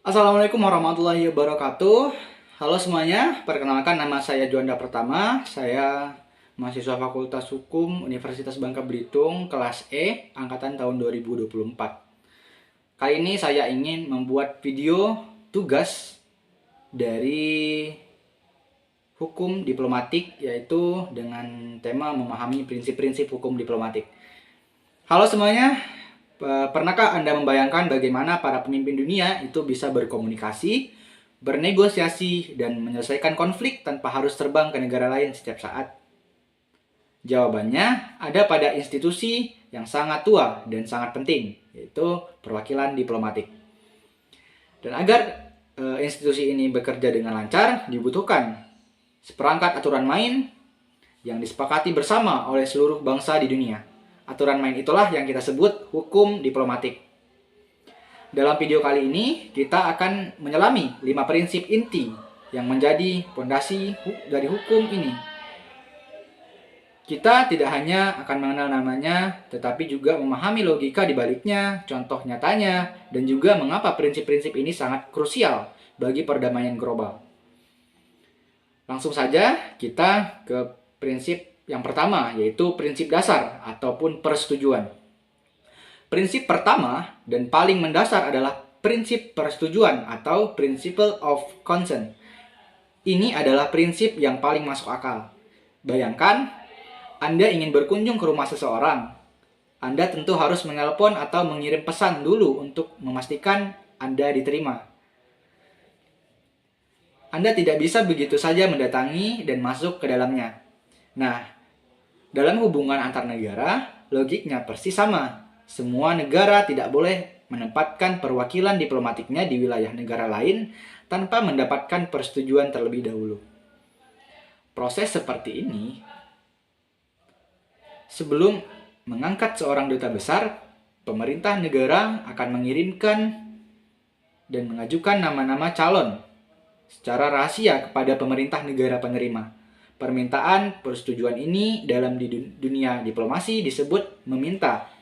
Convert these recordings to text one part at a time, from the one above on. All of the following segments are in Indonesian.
Assalamualaikum warahmatullahi wabarakatuh. Halo semuanya, perkenalkan nama saya Juanda Pertama. Saya mahasiswa Fakultas Hukum Universitas Bangka Belitung, kelas E, angkatan tahun 2024. Kali ini saya ingin membuat video tugas dari hukum diplomatik, yaitu dengan tema memahami prinsip-prinsip hukum diplomatik. Halo semuanya, pernahkah Anda membayangkan bagaimana para pemimpin dunia itu bisa berkomunikasi, bernegosiasi, dan menyelesaikan konflik tanpa harus terbang ke negara lain setiap saat? Jawabannya ada pada institusi yang sangat tua dan sangat penting, yaitu perwakilan diplomatik. Dan agar institusi ini bekerja dengan lancar, dibutuhkan seperangkat aturan main yang disepakati bersama oleh seluruh bangsa di dunia. Aturan main itulah yang kita sebut hukum diplomatik. Dalam video kali ini, kita akan menyelami 5 prinsip inti yang menjadi fondasi dari hukum ini. Kita tidak hanya akan mengenal namanya, tetapi juga memahami logika di baliknya, contoh nyatanya, dan juga mengapa prinsip-prinsip ini sangat krusial bagi perdamaian global. Langsung saja kita ke prinsip yang pertama, yaitu prinsip dasar ataupun persetujuan. Prinsip pertama dan paling mendasar adalah prinsip persetujuan atau principle of consent. Ini adalah prinsip yang paling masuk akal. Bayangkan, Anda ingin berkunjung ke rumah seseorang. Anda tentu harus menelpon atau mengirim pesan dulu untuk memastikan Anda diterima. Anda tidak bisa begitu saja mendatangi dan masuk ke dalamnya. Nah, dalam hubungan antar negara, logiknya persis sama. Semua negara tidak boleh menempatkan perwakilan diplomatiknya di wilayah negara lain tanpa mendapatkan persetujuan terlebih dahulu. Proses seperti ini, sebelum mengangkat seorang duta besar, pemerintah negara akan mengirimkan dan mengajukan nama-nama calon secara rahasia kepada pemerintah negara penerima. Permintaan persetujuan ini dalam dunia diplomasi disebut meminta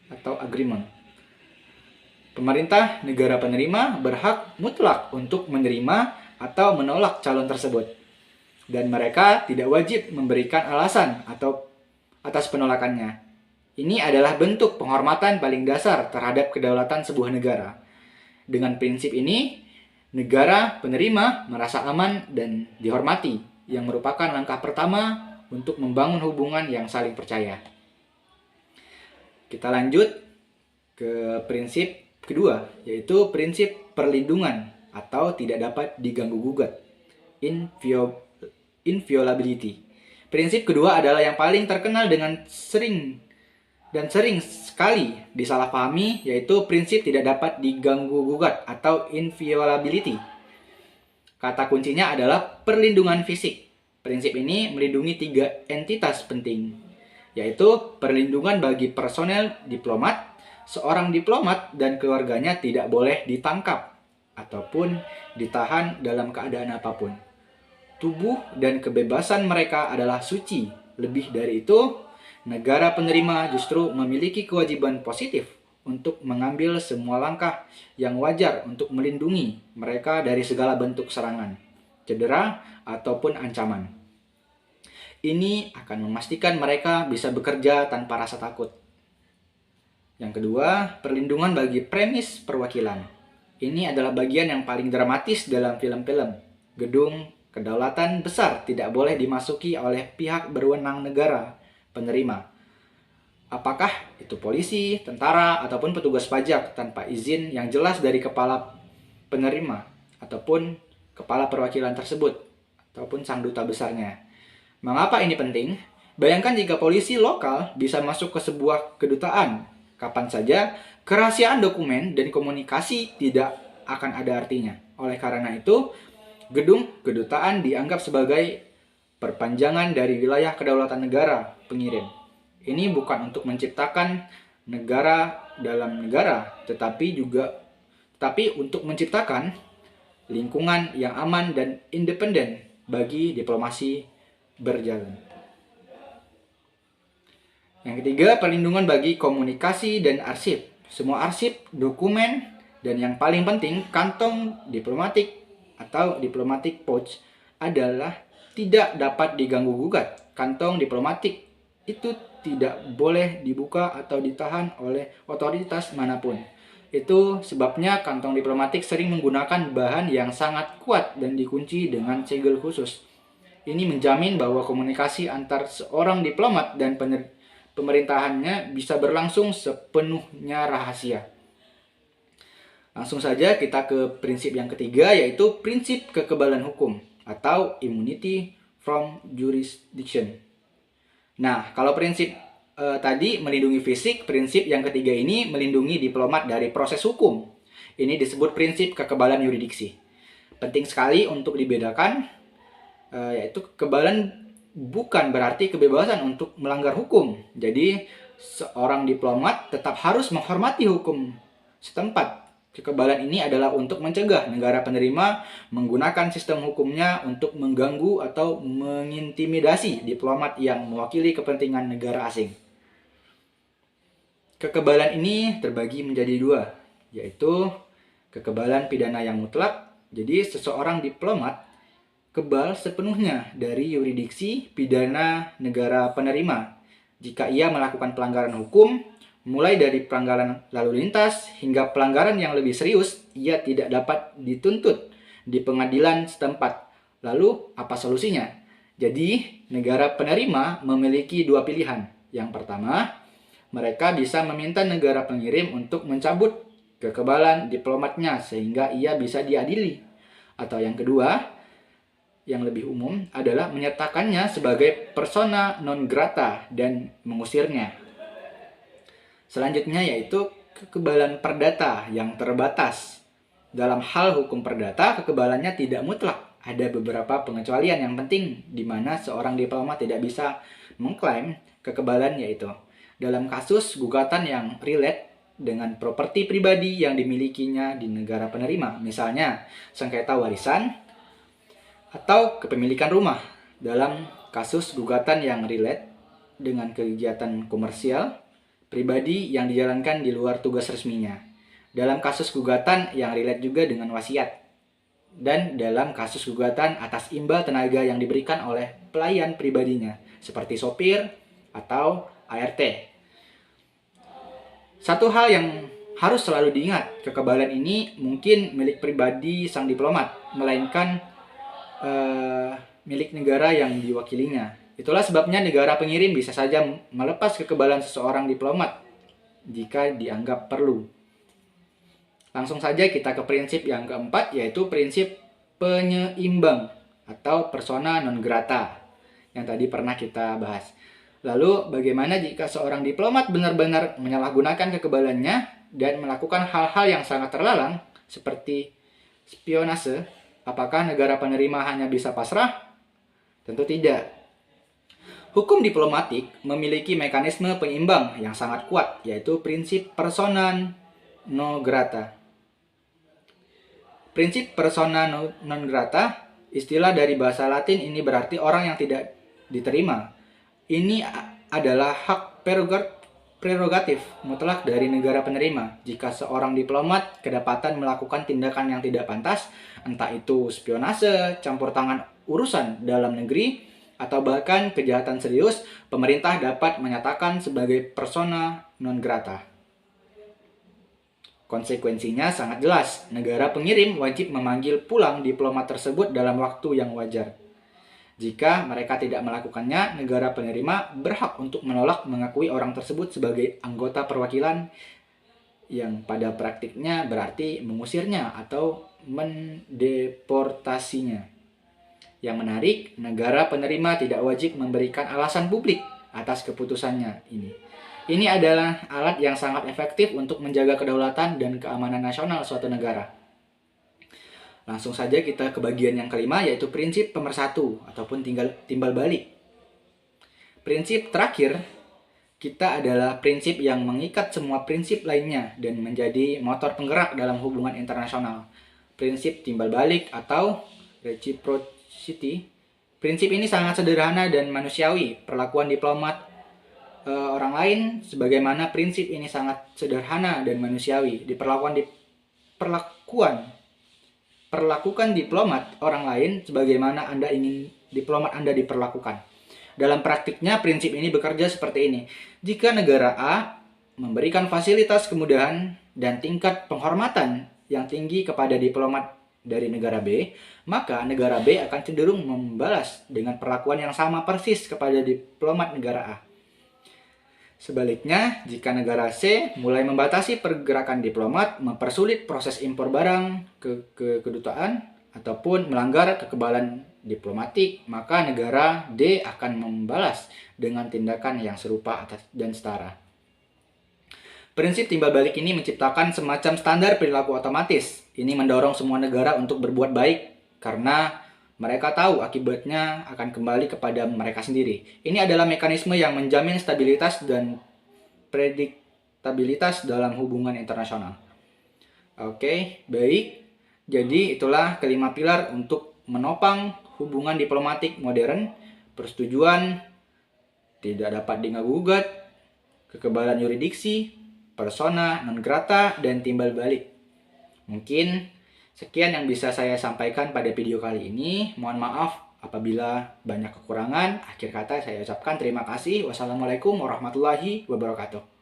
atau agreement. Pemerintah negara penerima berhak mutlak untuk menerima atau menolak calon tersebut. Dan mereka tidak wajib memberikan alasan atau atas penolakannya. Ini adalah bentuk penghormatan paling dasar terhadap kedaulatan sebuah negara. Dengan prinsip ini, negara penerima merasa aman dan dihormati, yang merupakan langkah pertama untuk membangun hubungan yang saling percaya. Kita lanjut ke prinsip kedua, yaitu prinsip perlindungan atau tidak dapat diganggu-gugat, inviolability. Prinsip kedua adalah yang paling terkenal dengan sering sekali disalahpahami, yaitu prinsip tidak dapat diganggu-gugat atau inviolability. Kata kuncinya adalah perlindungan fisik. Prinsip ini melindungi 3 entitas penting, yaitu perlindungan bagi personel diplomat. Seorang diplomat dan keluarganya tidak boleh ditangkap ataupun ditahan dalam keadaan apapun. Tubuh dan kebebasan mereka adalah suci. Lebih dari itu, negara penerima justru memiliki kewajiban positif untuk mengambil semua langkah yang wajar untuk melindungi mereka dari segala bentuk serangan, cedera, ataupun ancaman. Ini akan memastikan mereka bisa bekerja tanpa rasa takut. Yang kedua, perlindungan bagi premis perwakilan. Ini adalah bagian yang paling dramatis dalam film-film. Gedung kedaulatan besar tidak boleh dimasuki oleh pihak berwenang negara penerima. Apakah itu polisi, tentara, ataupun petugas pajak tanpa izin yang jelas dari kepala penerima ataupun kepala perwakilan tersebut ataupun sang duta besarnya. Mengapa ini penting? Bayangkan jika polisi lokal bisa masuk ke sebuah kedutaan kapan saja, kerahasiaan dokumen dan komunikasi tidak akan ada artinya. Oleh karena itu, gedung kedutaan dianggap sebagai perpanjangan dari wilayah kedaulatan negara pengirim. Ini bukan untuk menciptakan negara dalam negara, tetapi untuk menciptakan lingkungan yang aman dan independen bagi diplomasi berjalan. Yang ketiga, perlindungan bagi komunikasi dan arsip. Semua arsip, dokumen, Dan yang paling penting, kantong diplomatik atau diplomatic pouch adalah tidak dapat diganggu gugat. Kantong diplomatik itu tidak boleh dibuka atau ditahan oleh otoritas manapun. Itu sebabnya kantong diplomatik sering menggunakan bahan yang sangat kuat dan dikunci dengan segel khusus. Ini menjamin bahwa komunikasi antar seorang diplomat dan pemerintahannya bisa berlangsung sepenuhnya rahasia. Langsung saja kita ke prinsip yang ketiga, yaitu prinsip kekebalan hukum atau immunity from jurisdiction. Nah, kalau prinsip tadi melindungi fisik, prinsip yang ketiga ini melindungi diplomat dari proses hukum. Ini disebut prinsip kekebalan yurisdiksi. Penting sekali untuk dibedakan, yaitu kekebalan bukan berarti kebebasan untuk melanggar hukum. Jadi, seorang diplomat tetap harus menghormati hukum setempat. Kekebalan ini adalah untuk mencegah negara penerima menggunakan sistem hukumnya untuk mengganggu atau mengintimidasi diplomat yang mewakili kepentingan negara asing. Kekebalan ini terbagi menjadi dua, yaitu kekebalan pidana yang mutlak. Jadi seseorang diplomat kebal sepenuhnya dari yurisdiksi pidana negara penerima jika ia melakukan pelanggaran hukum, mulai dari pelanggaran lalu lintas hingga pelanggaran yang lebih serius, ia tidak dapat dituntut di pengadilan setempat. Lalu, apa solusinya? Jadi, negara penerima memiliki dua pilihan. Yang pertama, mereka bisa meminta negara pengirim untuk mencabut kekebalan diplomatnya sehingga ia bisa diadili. Atau yang kedua, yang lebih umum adalah menyatakannya sebagai persona non grata dan mengusirnya. Selanjutnya yaitu kekebalan perdata yang terbatas. Dalam hal hukum perdata, kekebalannya tidak mutlak. Ada beberapa pengecualian yang penting di mana seorang diplomat tidak bisa mengklaim kekebalan, yaitu dalam kasus gugatan yang relate dengan properti pribadi yang dimilikinya di negara penerima, misalnya sengketa warisan atau kepemilikan rumah. Dalam kasus gugatan yang relate dengan kegiatan komersial pribadi yang dijalankan di luar tugas resminya. Dalam kasus gugatan yang relate juga dengan wasiat. Dan dalam kasus gugatan atas imbal tenaga yang diberikan oleh pelayan pribadinya, seperti sopir atau ART. Satu hal yang harus selalu diingat, kekebalan ini mungkin milik pribadi sang diplomat, melainkan milik negara yang diwakilinya. Itulah sebabnya negara pengirim bisa saja melepas kekebalan seseorang diplomat jika dianggap perlu. Langsung saja kita ke prinsip yang keempat, yaitu prinsip penyeimbang atau persona non grata yang tadi pernah kita bahas. Lalu bagaimana jika seorang diplomat benar-benar menyalahgunakan kekebalannya dan melakukan hal-hal yang sangat terlarang seperti spionase? Apakah negara penerima hanya bisa pasrah? Tentu tidak. Hukum diplomatik memiliki mekanisme penyeimbang yang sangat kuat, yaitu prinsip persona non grata. Prinsip persona non grata, istilah dari bahasa Latin ini berarti orang yang tidak diterima. Ini adalah hak prerogatif mutlak dari negara penerima. Jika seorang diplomat kedapatan melakukan tindakan yang tidak pantas, entah itu spionase, campur tangan urusan dalam negeri, atau bahkan kejahatan serius, pemerintah dapat menyatakan sebagai persona non grata. Konsekuensinya sangat jelas, negara pengirim wajib memanggil pulang diplomat tersebut dalam waktu yang wajar. Jika mereka tidak melakukannya, negara penerima berhak untuk menolak mengakui orang tersebut sebagai anggota perwakilan, yang pada praktiknya berarti mengusirnya atau mendeportasinya. Yang menarik, negara penerima tidak wajib memberikan alasan publik atas keputusannya ini. Ini adalah alat yang sangat efektif untuk menjaga kedaulatan dan keamanan nasional suatu negara. Langsung saja kita ke bagian yang kelima, yaitu prinsip pemersatu ataupun timbal balik. Prinsip terakhir kita adalah prinsip yang mengikat semua prinsip lainnya dan menjadi motor penggerak dalam hubungan internasional. Prinsip timbal balik atau reciprocity. Prinsip ini sangat sederhana dan manusiawi. Perlakuan diplomat orang lain sebagaimana prinsip ini sangat sederhana dan manusiawi. perlakukan diplomat orang lain sebagaimana Anda ingin diplomat Anda diperlakukan. Dalam praktiknya, prinsip ini bekerja seperti ini. Jika negara A memberikan fasilitas kemudahan dan tingkat penghormatan yang tinggi kepada diplomat dari negara B, maka negara B akan cenderung membalas dengan perlakuan yang sama persis kepada diplomat negara A. Sebaliknya, jika negara C mulai membatasi pergerakan diplomat, mempersulit proses impor barang ke kedutaan, ataupun melanggar kekebalan diplomatik, maka negara D akan membalas dengan tindakan yang serupa dan setara. Prinsip timbal balik ini menciptakan semacam standar perilaku otomatis. Ini mendorong semua negara untuk berbuat baik karena mereka tahu akibatnya akan kembali kepada mereka sendiri. Ini adalah mekanisme yang menjamin stabilitas dan prediktabilitas dalam hubungan internasional. Oke, baik. Jadi itulah kelima pilar untuk menopang hubungan diplomatik modern: persetujuan, tidak dapat diganggu-gugat, kekebalan yurisdiksi, persona non grata, dan timbal balik. Mungkin sekian yang bisa saya sampaikan pada video kali ini. Mohon maaf apabila banyak kekurangan. Akhir kata saya ucapkan terima kasih. Wassalamualaikum warahmatullahi wabarakatuh.